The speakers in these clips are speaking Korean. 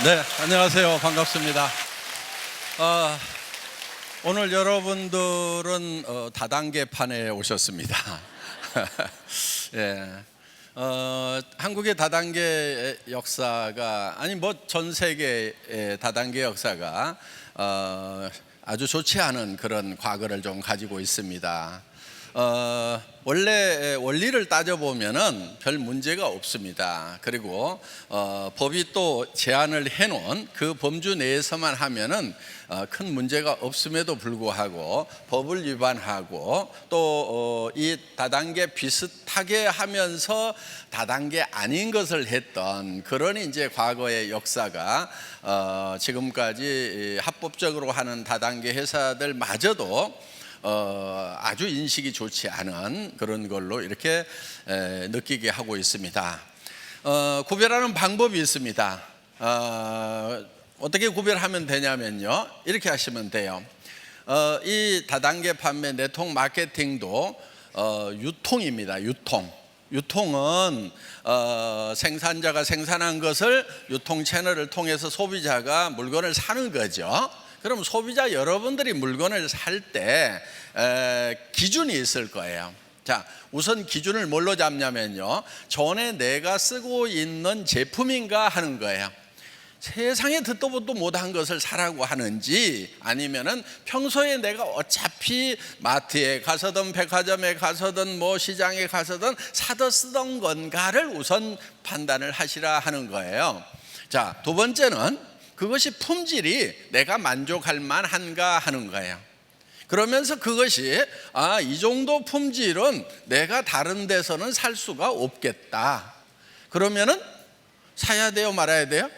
네, 안녕하세요. 반갑습니다. 오늘 여러분들은 다단계판에 오셨습니다. 예, 한국의 다단계 역사가 전 세계의 다단계 역사가 아주 좋지 않은 그런 과거를 좀 가지고 있습니다. 원래 원리를 따져보면은 별 문제가 없습니다. 그리고 법이 또 제한을 해놓은 그 범주 내에서만 하면은 큰 문제가 없음에도 불구하고 법을 위반하고 또 이 다단계 비슷하게 하면서 다단계 아닌 것을 했던 그런 이제 과거의 역사가 지금까지 합법적으로 하는 다단계 회사들마저도 아주 인식이 좋지 않은 그런 걸로 이렇게 느끼게 하고 있습니다. 구별하는 방법이 있습니다. 어떻게 구별하면 되냐면요, 이렇게 하시면 돼요. 이 다단계 판매 네트워크 마케팅도 유통입니다. 유통은 생산자가 생산한 것을 유통 채널을 통해서 소비자가 물건을 사는 거죠. 그럼 소비자 여러분들이 물건을 살 때 기준이 있을 거예요. 자, 우선 기준을 뭘로 잡냐면요, 전에 내가 쓰고 있는 제품인가 하는 거예요. 세상에 듣도 보도 못한 것을 사라고 하는지, 아니면은 평소에 내가 어차피 마트에 가서든 백화점에 가서든 뭐 시장에 가서든 사다 쓰던 건가를 우선 판단을 하시라 하는 거예요. 자, 두 번째는 그것이 품질이 내가 만족할 만한가 하는 거예요. 그러면서 그것이 이 정도 품질은 내가 다른 데서는 살 수가 없겠다. 그러면은 사야 돼요, 말아야 돼요?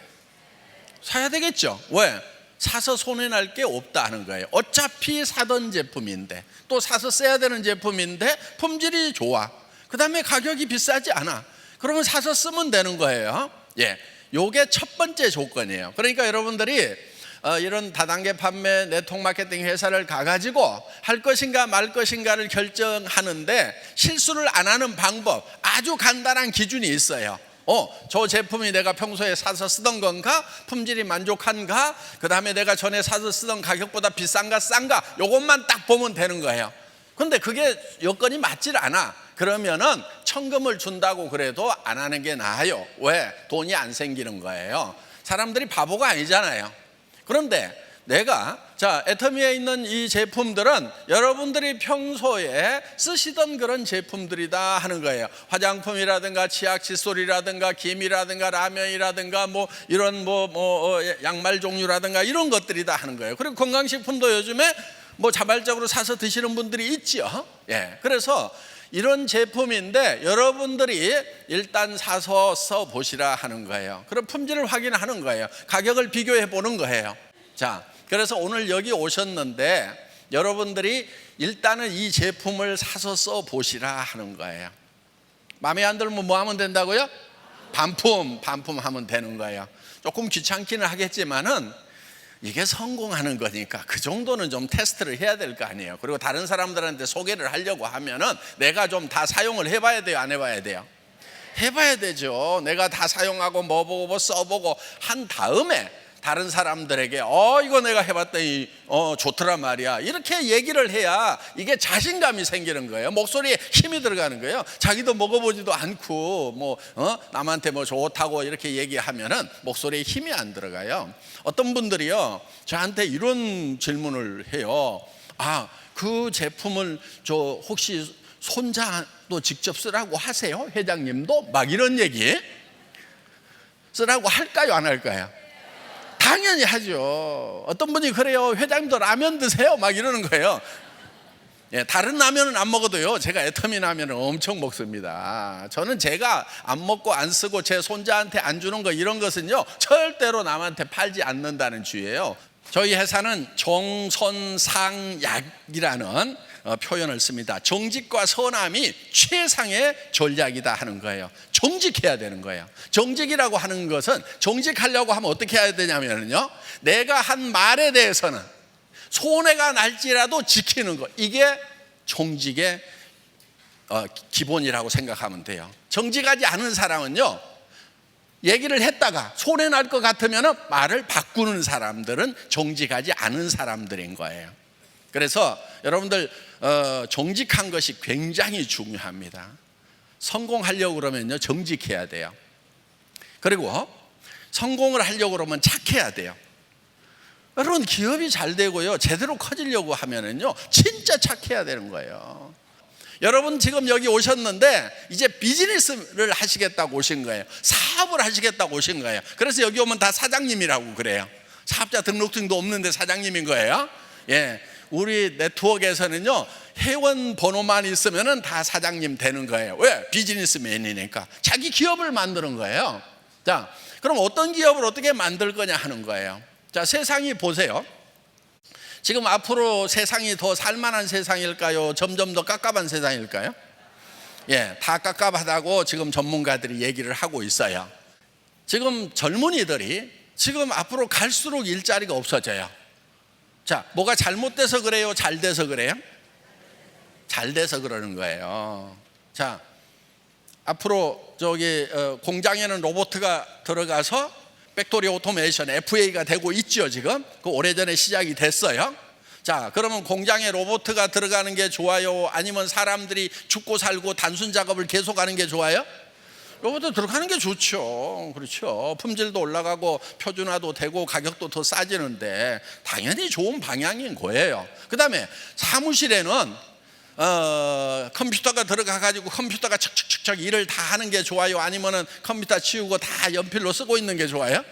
사야 되겠죠. 왜? 사서 손해날 게 없다 하는 거예요. 어차피 사던 제품인데, 또 사서 써야 되는 제품인데 품질이 좋아. 그 다음에 가격이 비싸지 않아. 그러면 사서 쓰면 되는 거예요. 예, 요게 첫 번째 조건이에요. 그러니까 여러분들이 이런 다단계 판매 네트워크 마케팅 회사를 가가지고 할 것인가 말 것인가를 결정하는데 실수를 안 하는 방법, 아주 간단한 기준이 있어요. 저 제품이 내가 평소에 사서 쓰던 건가? 품질이 만족한가? 그 다음에 내가 전에 사서 쓰던 가격보다 비싼가 싼가? 요것만 딱 보면 되는 거예요. 근데 그게 여건이 맞질 않아. 그러면은 천금을 준다고 그래도 안 하는 게 나아요. 왜? 돈이 안 생기는 거예요. 사람들이 바보가 아니잖아요. 그런데 내가 애터미에 있는 이 제품들은 여러분들이 평소에 쓰시던 그런 제품들이다 하는 거예요. 화장품이라든가 치약 칫솔이라든가 김이라든가 라면이라든가 이런 양말 종류라든가 이런 것들이다 하는 거예요. 그리고 건강식품도 요즘에 자발적으로 사서 드시는 분들이 있죠. 예, 그래서 이런 제품인데 여러분들이 일단 사서 써보시라 하는 거예요. 그럼 품질을 확인하는 거예요. 가격을 비교해 보는 거예요. 자, 그래서 오늘 여기 오셨는데 여러분들이 일단은 이 제품을 사서 써보시라 하는 거예요. 마음에 안 들면 뭐 하면 된다고요? 반품하면 되는 거예요. 조금 귀찮기는 하겠지만은 이게 성공하는 거니까 그 정도는 좀 테스트를 해야 될 거 아니에요. 그리고 다른 사람들한테 소개를 하려고 하면은 내가 좀 다 사용을 해봐야 돼요, 안 해봐야 돼요? 해봐야 되죠. 내가 다 사용하고 보고 써보고 한 다음에 다른 사람들에게 이거 내가 해봤더니 좋더라 말이야, 이렇게 얘기를 해야 이게 자신감이 생기는 거예요. 목소리에 힘이 들어가는 거예요. 자기도 먹어보지도 않고 남한테 좋다고 이렇게 얘기하면은 목소리에 힘이 안 들어가요. 어떤 분들이요, 저한테 이런 질문을 해요. 그 제품을 혹시 손자도 직접 쓰라고 하세요? 회장님도? 막 이런 얘기 쓰라고 할까요, 안 할까요? 당연히 하죠. 어떤 분이 그래요. 회장님도 라면 드세요? 막 이러는 거예요. 예, 다른 라면은 안 먹어도요, 제가 애터미 라면은 엄청 먹습니다. 저는 제가 안 먹고 안 쓰고 제 손자한테 안 주는 거, 이런 것은요 절대로 남한테 팔지 않는다는 주의예요. 저희 회사는 정선상약이라는 표현을 씁니다. 정직과 선함이 최상의 전략이다 하는 거예요. 정직해야 되는 거예요. 정직이라고 하는 것은, 정직하려고 하면 어떻게 해야 되냐면요, 내가 한 말에 대해서는 손해가 날지라도 지키는 것, 이게 정직의 기본이라고 생각하면 돼요. 정직하지 않은 사람은요, 얘기를 했다가 손해 날 것 같으면 말을 바꾸는 사람들은 정직하지 않은 사람들인 거예요. 그래서 여러분들 정직한 것이 굉장히 중요합니다. 성공하려고 그러면요, 정직해야 돼요. 그리고 성공을 하려고 그러면 착해야 돼요. 여러분, 기업이 잘 되고요, 제대로 커지려고 하면은요, 진짜 착해야 되는 거예요. 여러분 지금 여기 오셨는데 이제 비즈니스를 하시겠다고 오신 거예요. 사업을 하시겠다고 오신 거예요. 그래서 여기 오면 다 사장님이라고 그래요. 사업자 등록증도 없는데 사장님인 거예요. 예, 우리 네트워크에서는요, 회원 번호만 있으면은 다 사장님 되는 거예요. 왜? 비즈니스맨이니까. 자기 기업을 만드는 거예요. 자, 그럼 어떤 기업을 어떻게 만들 거냐 하는 거예요. 자, 세상이 보세요. 지금 앞으로 세상이 더 살만한 세상일까요? 점점 더 깝깝한 세상일까요? 예, 다 깝깝하다고 지금 전문가들이 얘기를 하고 있어요. 지금 젊은이들이 지금 앞으로 갈수록 일자리가 없어져요. 자, 뭐가 잘못돼서 그래요? 잘 돼서 그래요? 잘 돼서 그러는 거예요. 자, 앞으로 저기 공장에는 로봇가 들어가서 팩토리 오토메이션 FA가 되고 있죠. 지금 그 오래전에 시작이 됐어요. 자, 그러면 공장에 로봇가 들어가는 게 좋아요? 아니면 사람들이 죽고 살고 단순 작업을 계속하는 게 좋아요? 로봇도 들어가는 게 좋죠. 그렇죠. 품질도 올라가고 표준화도 되고 가격도 더 싸지는데 당연히 좋은 방향인 거예요. 그 다음에 사무실에는 컴퓨터가 들어가가지고 컴퓨터가 척척척척 일을 다 하는 게 좋아요? 아니면은 컴퓨터 치우고 다 연필로 쓰고 있는 게 좋아요?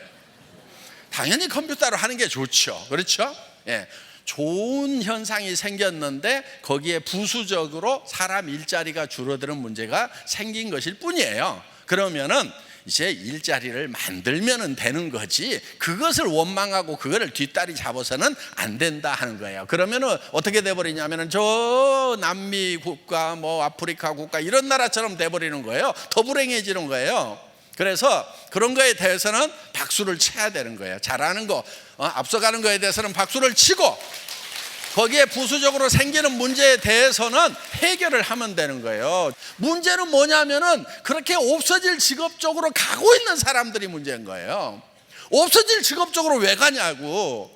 당연히 컴퓨터로 하는 게 좋죠. 그렇죠? 예, 좋은 현상이 생겼는데 거기에 부수적으로 사람 일자리가 줄어드는 문제가 생긴 것일 뿐이에요. 그러면은 이제 일자리를 만들면 되는 거지, 그것을 원망하고 그거를 뒷다리 잡아서는 안 된다 하는 거예요. 그러면은 어떻게 돼버리냐면은 저 남미 국가, 뭐 아프리카 국가 이런 나라처럼 돼버리는 거예요. 더 불행해지는 거예요. 그래서 그런 거에 대해서는 박수를 쳐야 되는 거예요. 잘하는 거, 앞서가는 거에 대해서는 박수를 치고, 거기에 부수적으로 생기는 문제에 대해서는 해결을 하면 되는 거예요. 문제는 뭐냐면은 그렇게 없어질 직업 쪽으로 가고 있는 사람들이 문제인 거예요. 없어질 직업 쪽으로 왜 가냐고.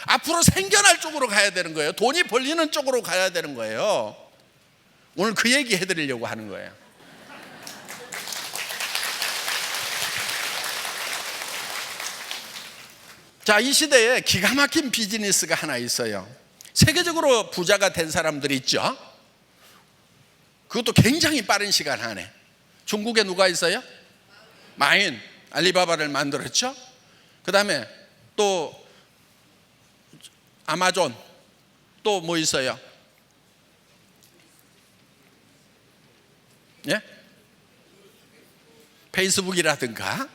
앞으로 생겨날 쪽으로 가야 되는 거예요. 돈이 벌리는 쪽으로 가야 되는 거예요. 오늘 그 얘기 해드리려고 하는 거예요. 자, 이 시대에 기가 막힌 비즈니스가 하나 있어요. 세계적으로 부자가 된 사람들이 있죠. 그것도 굉장히 빠른 시간 안에. 중국에 누가 있어요? 마인, 알리바바를 만들었죠. 그 다음에 또 아마존, 또 뭐 있어요? 예? 페이스북이라든가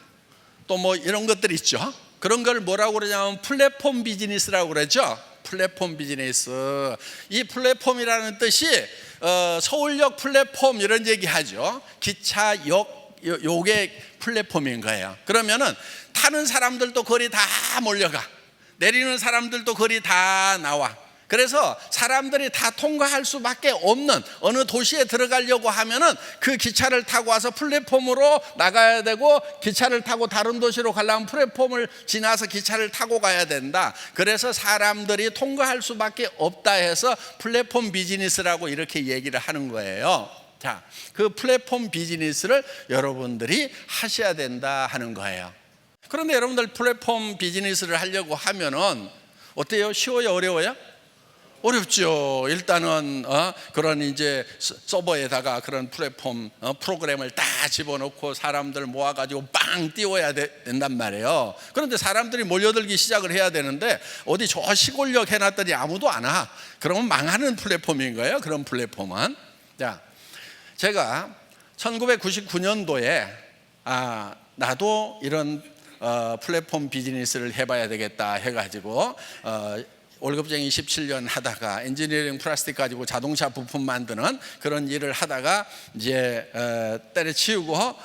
또 뭐 이런 것들 있죠. 그런 걸 뭐라고 그러냐면 플랫폼 비즈니스라고 그러죠. 플랫폼 비즈니스. 이 플랫폼이라는 뜻이 서울역 플랫폼 이런 얘기 하죠. 기차역 요게 플랫폼인 거예요. 그러면은 타는 사람들도 거리 다 몰려가, 내리는 사람들도 거리 다 나와. 그래서 사람들이 다 통과할 수밖에 없는, 어느 도시에 들어가려고 하면은 그 기차를 타고 와서 플랫폼으로 나가야 되고, 기차를 타고 다른 도시로 가려면 플랫폼을 지나서 기차를 타고 가야 된다. 그래서 사람들이 통과할 수밖에 없다 해서 플랫폼 비즈니스라고 이렇게 얘기를 하는 거예요. 자, 그 플랫폼 비즈니스를 여러분들이 하셔야 된다 하는 거예요. 그런데 여러분들 플랫폼 비즈니스를 하려고 하면은 어때요? 쉬워요? 어려워요? 어렵죠. 일단은 그런 이제 서버에다가 그런 플랫폼 프로그램을 다 집어넣고 사람들 모아가지고 빵 띄워야 된단 말이에요. 그런데 사람들이 몰려들기 시작을 해야 되는데 어디 저 시골역 해놨더니 아무도 안 와. 그러면 망하는 플랫폼인 거예요. 그런 플랫폼은. 자, 제가 1999년도에 나도 이런 플랫폼 비즈니스를 해봐야 되겠다 해가지고 월급쟁이 17년 하다가 엔지니어링 플라스틱 가지고 자동차 부품 만드는 그런 일을 하다가 이제 때려치우고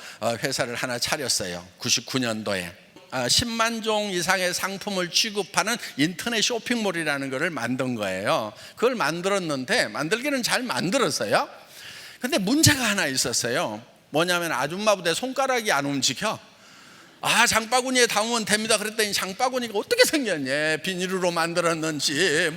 회사를 하나 차렸어요. 99년도에 10만 종 이상의 상품을 취급하는 인터넷 쇼핑몰이라는 것을 만든 거예요. 그걸 만들었는데 만들기는 잘 만들었어요. 근데 문제가 하나 있었어요. 뭐냐면 아줌마 부대 손가락이 안 움직여. 장바구니에 담으면 됩니다. 그랬더니 장바구니가 어떻게 생겼냐, 비닐로 만들었는지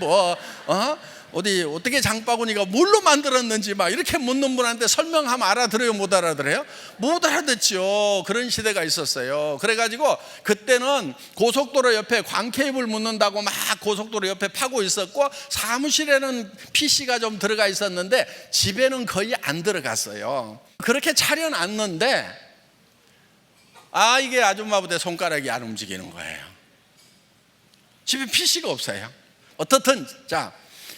어떻게 장바구니가 뭘로 만들었는지 막 이렇게 묻는 분한테 설명하면 알아들어요, 못 알아들어요? 못 알아듣죠. 그런 시대가 있었어요. 그래가지고 그때는 고속도로 옆에 광케이블 묻는다고 막 고속도로 옆에 파고 있었고, 사무실에는 PC가 좀 들어가 있었는데 집에는 거의 안 들어갔어요. 그렇게 차려놨는데 이게 아줌마보다 손가락이 안 움직이는 거예요. 집에 PC가 없어요. 어떻든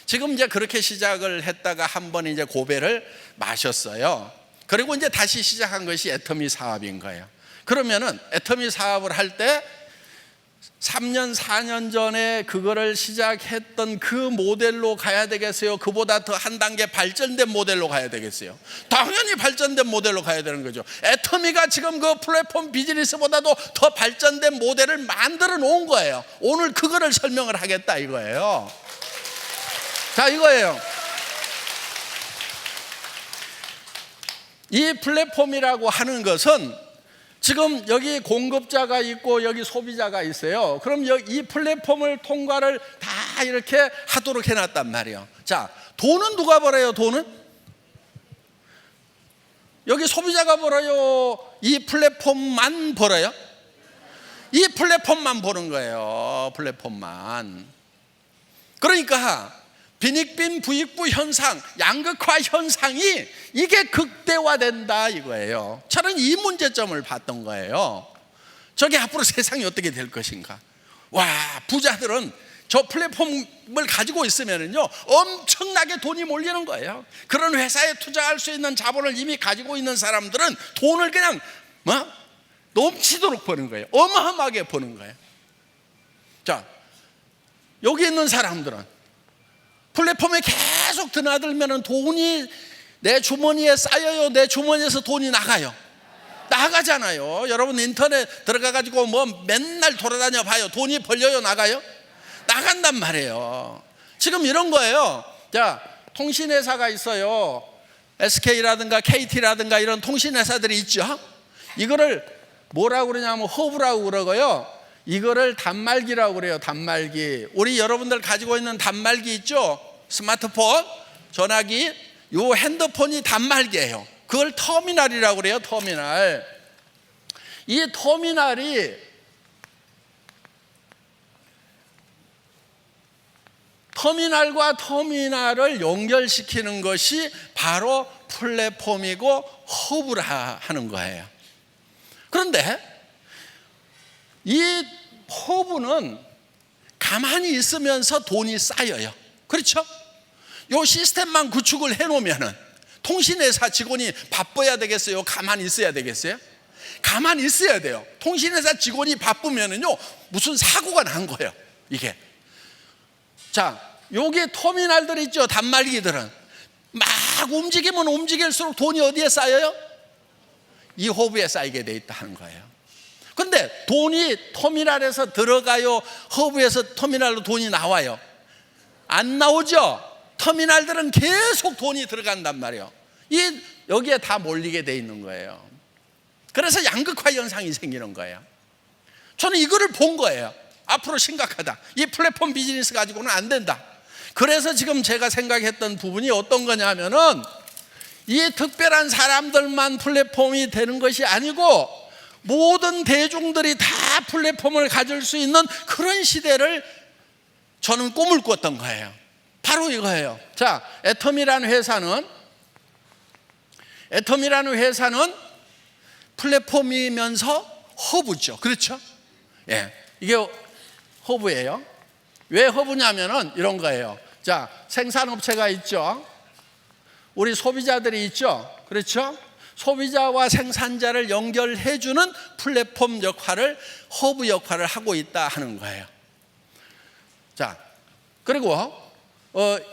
지금 이제 그렇게 시작을 했다가 한 번 이제 고배를 마셨어요. 그리고 이제 다시 시작한 것이 애터미 사업인 거예요. 그러면은 애터미 사업을 할 때 3년 4년 전에 그거를 시작했던 그 모델로 가야 되겠어요? 그보다 더 한 단계 발전된 모델로 가야 되겠어요? 당연히 발전된 모델로 가야 되는 거죠. 애터미가 지금 그 플랫폼 비즈니스보다도 더 발전된 모델을 만들어 놓은 거예요. 오늘 그거를 설명을 하겠다 이거예요. 이거예요. 이 플랫폼이라고 하는 것은 지금 여기 공급자가 있고 여기 소비자가 있어요. 그럼 이 플랫폼을 통과를 다 이렇게 하도록 해놨단 말이에요. 돈은 누가 벌어요? 돈은 여기 소비자가 벌어요? 이 플랫폼만 벌어요? 이 플랫폼만 버는 거예요. 플랫폼만. 그러니까 빈익빈 부익부 현상, 양극화 현상이 이게 극대화된다 이거예요. 저는 이 문제점을 봤던 거예요. 저게 앞으로 세상이 어떻게 될 것인가. 부자들은 저 플랫폼을 가지고 있으면요 엄청나게 돈이 몰리는 거예요. 그런 회사에 투자할 수 있는 자본을 이미 가지고 있는 사람들은 돈을 그냥 넘치도록 버는 거예요. 어마어마하게 버는 거예요. 여기 있는 사람들은 플랫폼에 계속 드나들면 돈이 내 주머니에 쌓여요? 내 주머니에서 돈이 나가잖아요. 여러분 인터넷 들어가가지고 맨날 돌아다녀 봐요. 돈이 벌려요? 나가요? 나간단 말이에요. 지금 이런 거예요. 통신회사가 있어요. SK라든가 KT라든가 이런 통신회사들이 있죠. 이거를 뭐라고 그러냐면 허브라고 그러고요. 이거를 단말기라고 그래요. 단말기. 우리 여러분들 가지고 있는 단말기 있죠? 스마트폰, 전화기, 요 핸드폰이 단말기예요. 그걸 터미널이라고 그래요. 터미널. 이 터미널과 터미널을 연결시키는 것이 바로 플랫폼이고 허브라 하는 거예요. 그런데 이 허브는 가만히 있으면서 돈이 쌓여요. 그렇죠? 요 시스템만 구축을 해놓으면은 통신회사 직원이 바빠야 되겠어요? 가만히 있어야 되겠어요? 가만히 있어야 돼요. 통신회사 직원이 바쁘면은요 무슨 사고가 난 거예요. 이게 여기 터미널들 있죠. 단말기들은 막 움직이면 움직일수록 돈이 어디에 쌓여요? 이 허브에 쌓이게 돼 있다 하는 거예요. 근데 돈이 터미널에서 들어가요? 허브에서 터미널로 돈이 나와요? 안 나오죠? 터미널들은 계속 돈이 들어간단 말이에요. 여기에 다 몰리게 돼 있는 거예요. 그래서 양극화 현상이 생기는 거예요. 저는 이거를 본 거예요. 앞으로 심각하다. 이 플랫폼 비즈니스 가지고는 안 된다. 그래서 지금 제가 생각했던 부분이 어떤 거냐면은 이 특별한 사람들만 플랫폼이 되는 것이 아니고 모든 대중들이 다 플랫폼을 가질 수 있는 그런 시대를 저는 꿈을 꿨던 거예요. 바로 이거예요. 애텀이라는 회사는 플랫폼이면서 허브죠. 그렇죠? 이게 허브예요. 왜 허브냐면은 이런 거예요. 생산업체가 있죠. 우리 소비자들이 있죠. 그렇죠? 소비자와 생산자를 연결해주는 플랫폼 역할을, 허브 역할을 하고 있다 하는 거예요. 그리고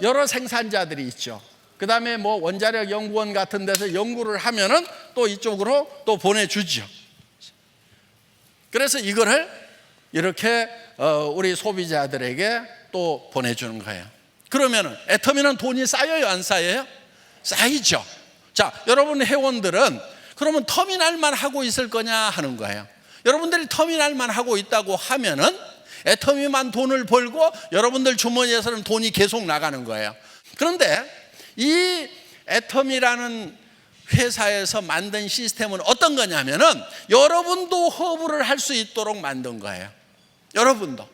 여러 생산자들이 있죠. 그 다음에 원자력 연구원 같은 데서 연구를 하면은 또 이쪽으로 또 보내주죠. 그래서 이거를 이렇게 우리 소비자들에게 또 보내주는 거예요. 그러면은 애터미는 돈이 쌓여요, 안 쌓여요? 쌓이죠. 여러분 회원들은 그러면 터미널만 하고 있을 거냐 하는 거예요. 여러분들이 터미널만 하고 있다고 하면은 애터미만 돈을 벌고 여러분들 주머니에서는 돈이 계속 나가는 거예요. 그런데 이 애터미라는 회사에서 만든 시스템은 어떤 거냐면은 여러분도 허브를 할 수 있도록 만든 거예요. 여러분도.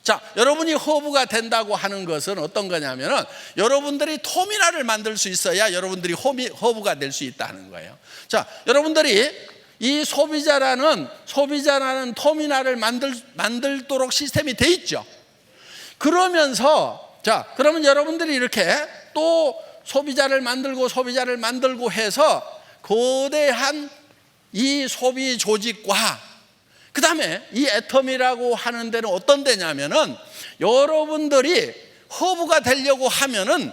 자, 여러분이 허브가 된다고 하는 것은 어떤 거냐면은 여러분들이 터미널을 만들 수 있어야 여러분들이 허브가 될 수 있다는 거예요. 자, 여러분들이 이 소비자라는 터미널을 만들도록 시스템이 돼 있죠. 그러면서 자, 그러면 여러분들이 이렇게 또 소비자를 만들고 해서 거대한 이 소비 조직과 그 다음에 이 애터미라고 하는 데는 어떤 데냐면은 여러분들이 허브가 되려고 하면은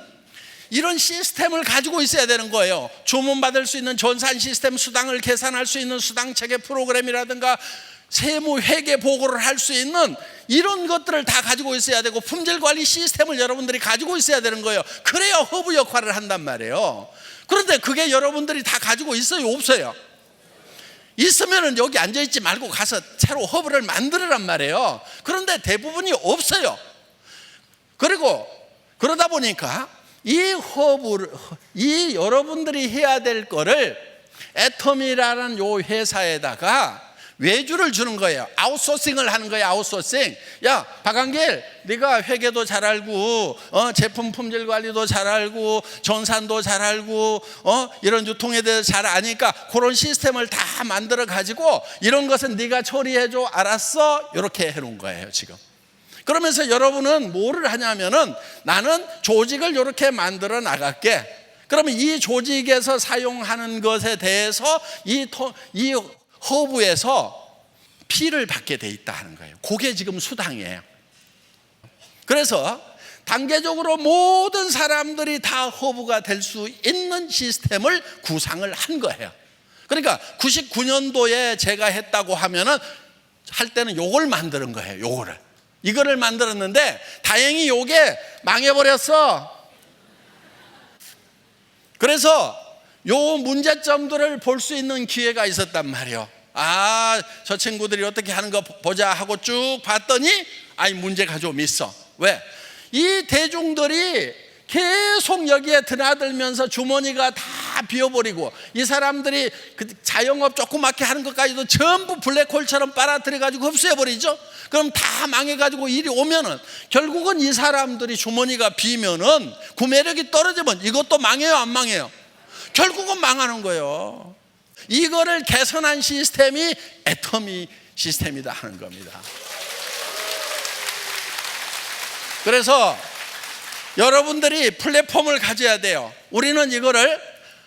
이런 시스템을 가지고 있어야 되는 거예요. 주문받을 수 있는 전산 시스템, 수당을 계산할 수 있는 수당 체계 프로그램이라든가 세무 회계 보고를 할 수 있는 이런 것들을 다 가지고 있어야 되고 품질 관리 시스템을 여러분들이 가지고 있어야 되는 거예요. 그래야 허브 역할을 한단 말이에요. 그런데 그게 여러분들이 다 가지고 있어요, 없어요? 있으면은 여기 앉아있지 말고 가서 새로 허브를 만들으란 말이에요. 그런데 대부분이 없어요. 그리고 그러다 보니까 이 여러분들이 해야 될 거를 애터미라는 요 회사에다가 외주를 주는 거예요. 아웃소싱을 하는 거예요. 아웃소싱. 야, 박한길, 네가 회계도 잘 알고 제품 품질 관리도 잘 알고 전산도 잘 알고 이런 유통에 대해서 잘 아니까 그런 시스템을 다 만들어 가지고 이런 것은 네가 처리해 줘. 알았어? 이렇게 해 놓은 거예요, 지금. 그러면서 여러분은 뭐를 하냐면은 나는 조직을 이렇게 만들어 나갈게. 그러면 이 조직에서 사용하는 것에 대해서 이 허브에서 피를 받게 돼 있다 하는 거예요. 그게 지금 수당이에요. 그래서 단계적으로 모든 사람들이 다 허브가 될 수 있는 시스템을 구상을 한 거예요. 그러니까 99년도에 제가 했다고 하면은 할 때는 요걸 만드는 거예요. 이거를 만들었는데 다행히 요게 망해버렸어. 그래서 요 문제점들을 볼 수 있는 기회가 있었단 말이에요. 저 친구들이 어떻게 하는 거 보자 하고 쭉 봤더니 문제가 좀 있어. 왜? 이 대중들이 계속 여기에 드나들면서 주머니가 다 비어버리고 이 사람들이 그 자영업 조그맣게 하는 것까지도 전부 블랙홀처럼 빨아들여가지고 흡수해버리죠. 그럼 다 망해가지고 일이 오면은 결국은 이 사람들이 주머니가 비면은 구매력이 떨어지면 이것도 망해요, 안 망해요? 결국은 망하는 거예요. 이거를 개선한 시스템이 애터미 시스템이다 하는 겁니다. 그래서 여러분들이 플랫폼을 가져야 돼요. 우리는 이거를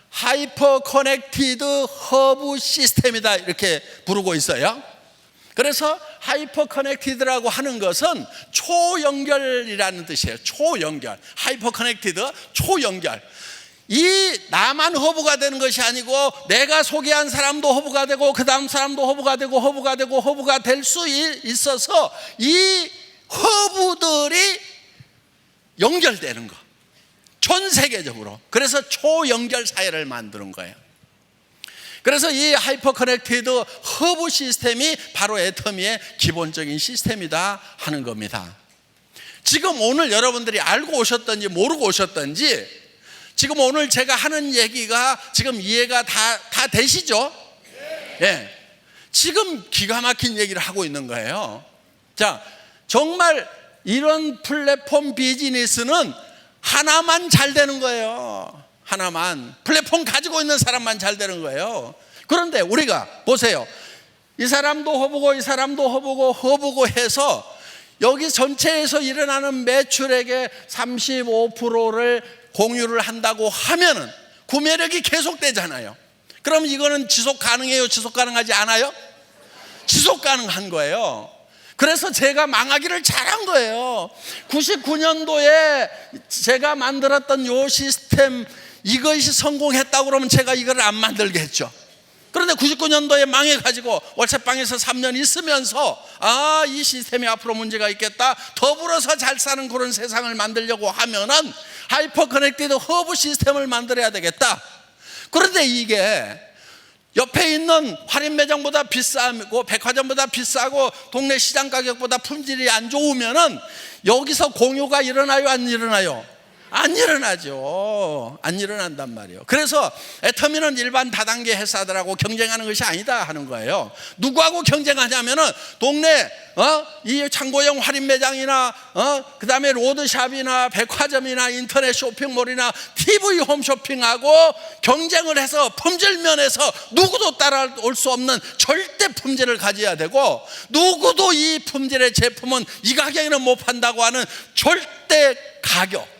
하이퍼 커넥티드 허브 시스템이다 이렇게 부르고 있어요. 그래서 하이퍼 커넥티드라고 하는 것은 초연결이라는 뜻이에요. 초연결. 하이퍼 커넥티드 초연결. 이 나만 허브가 되는 것이 아니고 내가 소개한 사람도 허브가 되고 그 다음 사람도 허브가 되고 허브가 될 수 있어서 이 허브들이 연결되는 거. 전 세계적으로. 그래서 초연결 사회를 만드는 거예요. 그래서 이 하이퍼 커넥티드 허브 시스템이 바로 애터미의 기본적인 시스템이다 하는 겁니다. 지금 오늘 여러분들이 알고 오셨던지 모르고 오셨던지 지금 오늘 제가 하는 얘기가 지금 이해가 다 되시죠? 예. 지금 기가 막힌 얘기를 하고 있는 거예요. 자, 정말 이런 플랫폼 비즈니스는 하나만 잘 되는 거예요. 하나만. 플랫폼 가지고 있는 사람만 잘 되는 거예요. 그런데 우리가 보세요. 이 사람도 허브고 이 사람도 허브고 해서 여기 전체에서 일어나는 매출액의 35%를 공유를 한다고 하면은 구매력이 계속되잖아요. 그럼 이거는 지속 가능해요? 지속 가능하지 않아요? 지속 가능한 거예요. 그래서 제가 망하기를 잘한 거예요. 99년도에 제가 만들었던 요 시스템 이것이 성공했다고 그러면 제가 이걸 안 만들겠죠. 그런데 99년도에 망해가지고 월세방에서 3년 있으면서 이 시스템이 앞으로 문제가 있겠다. 더불어서 잘 사는 그런 세상을 만들려고 하면은 하이퍼 커넥티드 허브 시스템을 만들어야 되겠다. 그런데 이게 옆에 있는 할인 매장보다 비싸고 백화점보다 비싸고 동네 시장 가격보다 품질이 안 좋으면은 여기서 공유가 일어나요, 안 일어나요? 안 일어나죠. 안 일어난단 말이에요. 그래서 애터미는 일반 다단계 회사들하고 경쟁하는 것이 아니다 하는 거예요. 누구하고 경쟁하냐면은 동네 이 창고형 할인 매장이나 그다음에 로드샵이나 백화점이나 인터넷 쇼핑몰이나 TV 홈쇼핑하고 경쟁을 해서 품질 면에서 누구도 따라올 수 없는 절대 품질을 가져야 되고, 누구도 이 품질의 제품은 이 가격에는 못 판다고 하는 절대 가격.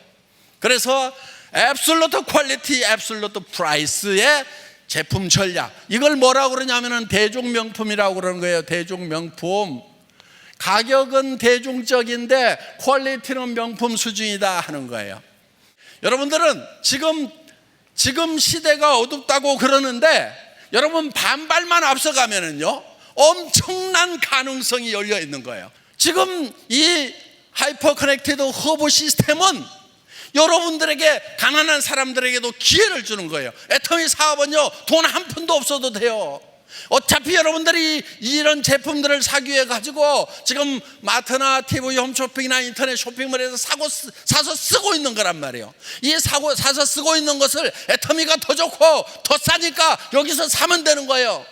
그래서 absolute quality, absolute price의 제품 전략, 이걸 뭐라고 그러냐면은 대중명품이라고 그러는 거예요. 대중명품. 가격은 대중적인데 퀄리티는 명품 수준이다 하는 거예요. 여러분들은 지금 시대가 어둡다고 그러는데, 여러분 반발만 앞서가면은요 엄청난 가능성이 열려 있는 거예요. 지금 이 하이퍼 커넥티드 허브 시스템은 여러분들에게, 가난한 사람들에게도 기회를 주는 거예요. 애터미 사업은요 돈 한 푼도 없어도 돼요. 어차피 여러분들이 이런 제품들을 사기 위해 가지고 지금 마트나 TV 홈쇼핑이나 인터넷 쇼핑몰에서 사서 쓰고 있는 거란 말이에요. 이 사서 쓰고 있는 것을 애터미가 더 좋고 더 싸니까 여기서 사면 되는 거예요.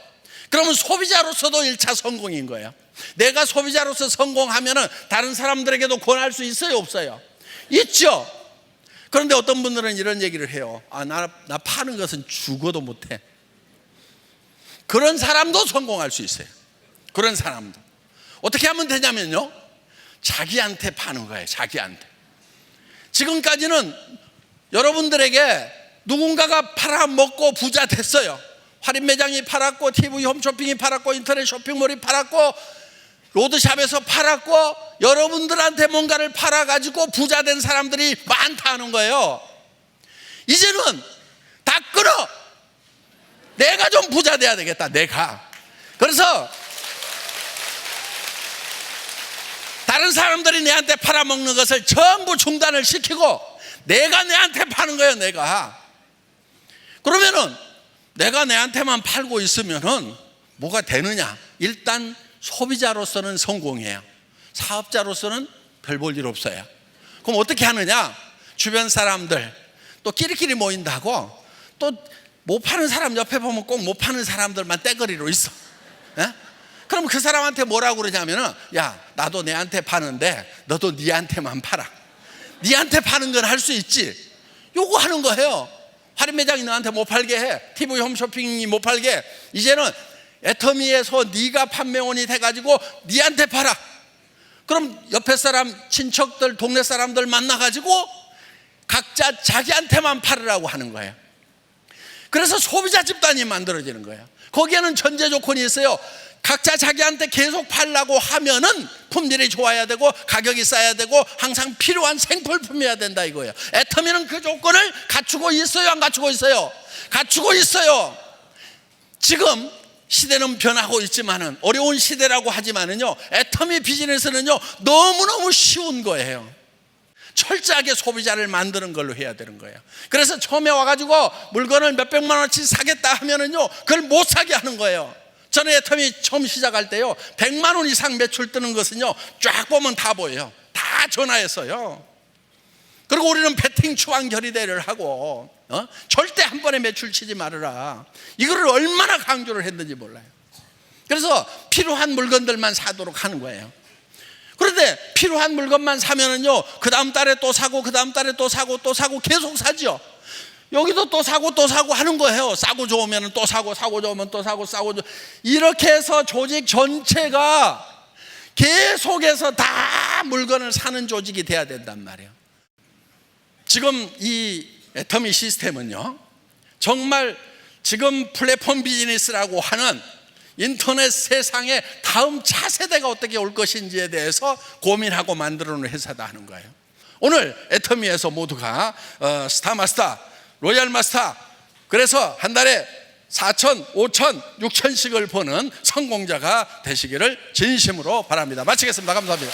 그러면 소비자로서도 1차 성공인 거예요. 내가 소비자로서 성공하면은 다른 사람들에게도 권할 수 있어요, 없어요? 있죠. 그런데 어떤 분들은 이런 얘기를 해요. 나 파는 것은 죽어도 못해. 그런 사람도 성공할 수 있어요. 그런 사람도. 어떻게 하면 되냐면요, 자기한테 파는 거예요. 자기한테. 지금까지는 여러분들에게 누군가가 팔아먹고 부자 됐어요. 할인 매장이 팔았고, TV 홈쇼핑이 팔았고, 인터넷 쇼핑몰이 팔았고, 로드샵에서 팔았고, 여러분들한테 뭔가를 팔아가지고 부자 된 사람들이 많다는 거예요. 이제는 다 끊어. 내가 좀 부자 돼야 되겠다, 내가. 그래서 다른 사람들이 내한테 팔아먹는 것을 전부 중단을 시키고 내가 내한테 파는 거예요, 내가. 그러면은 내가 내한테만 팔고 있으면은 뭐가 되느냐? 일단 소비자로서는 성공해요. 사업자로서는 별 볼 일 없어요. 그럼 어떻게 하느냐? 주변 사람들 또 끼리끼리 모인다고, 또 못 파는 사람 옆에 보면 꼭 못 파는 사람들만 떼거리로 있어. 에? 그럼 그 사람한테 뭐라고 그러냐면은, 야, 나도 내한테 파는데 너도 니한테만 팔아. 니한테 파는 건 할 수 있지. 요거 하는 거예요. 할인 매장이 너한테 못 팔게 해. TV 홈쇼핑이 못 팔게 해. 이제는 애터미에서 네가 판매원이 돼가지고 니한테 팔아. 그럼 옆에 사람, 친척들, 동네 사람들 만나가지고 각자 자기한테만 팔으라고 하는 거예요. 그래서 소비자 집단이 만들어지는 거예요. 거기에는 전제 조건이 있어요. 각자 자기한테 계속 팔라고 하면은 품질이 좋아야 되고 가격이 싸야 되고 항상 필요한 생필품이어야 된다 이거예요. 애터미는 그 조건을 갖추고 있어요, 안 갖추고 있어요? 갖추고 있어요. 지금 시대는 변하고 있지만은, 어려운 시대라고 하지만은요, 애터미 비즈니스는요 너무너무 쉬운 거예요. 철저하게 소비자를 만드는 걸로 해야 되는 거예요. 그래서 처음에 와가지고 물건을 몇백만 원치 사겠다 하면은요 그걸 못 사게 하는 거예요. 저는 애터미 처음 시작할 때요 100만 원 이상 매출 뜨는 것은요 쫙 보면 다 보여요. 다 전화했어요. 그리고 우리는 배팅 추앙 결의대를 하고 절대 한 번에 매출 치지 말아라, 이거를 얼마나 강조를 했는지 몰라요. 그래서 필요한 물건들만 사도록 하는 거예요. 그런데 필요한 물건만 사면은요 그 다음 달에 또 사고, 그 다음 달에 또 사고, 또 사고, 계속 사죠. 여기도 또 사고 또 사고 하는 거예요. 싸고 좋으면 또 사고, 사고 좋으면 또 사고, 싸고 좋으면. 이렇게 해서 조직 전체가 계속해서 다 물건을 사는 조직이 돼야 된단 말이에요. 지금 이 애터미 시스템은요 정말 지금 플랫폼 비즈니스라고 하는 인터넷 세상의 다음 차세대가 어떻게 올 것인지에 대해서 고민하고 만들어 놓은 회사다 하는 거예요. 오늘 애터미에서 모두가 스타마스터, 로얄마스터, 그래서 한 달에 4천, 5천, 6천씩을 버는 성공자가 되시기를 진심으로 바랍니다. 마치겠습니다. 감사합니다.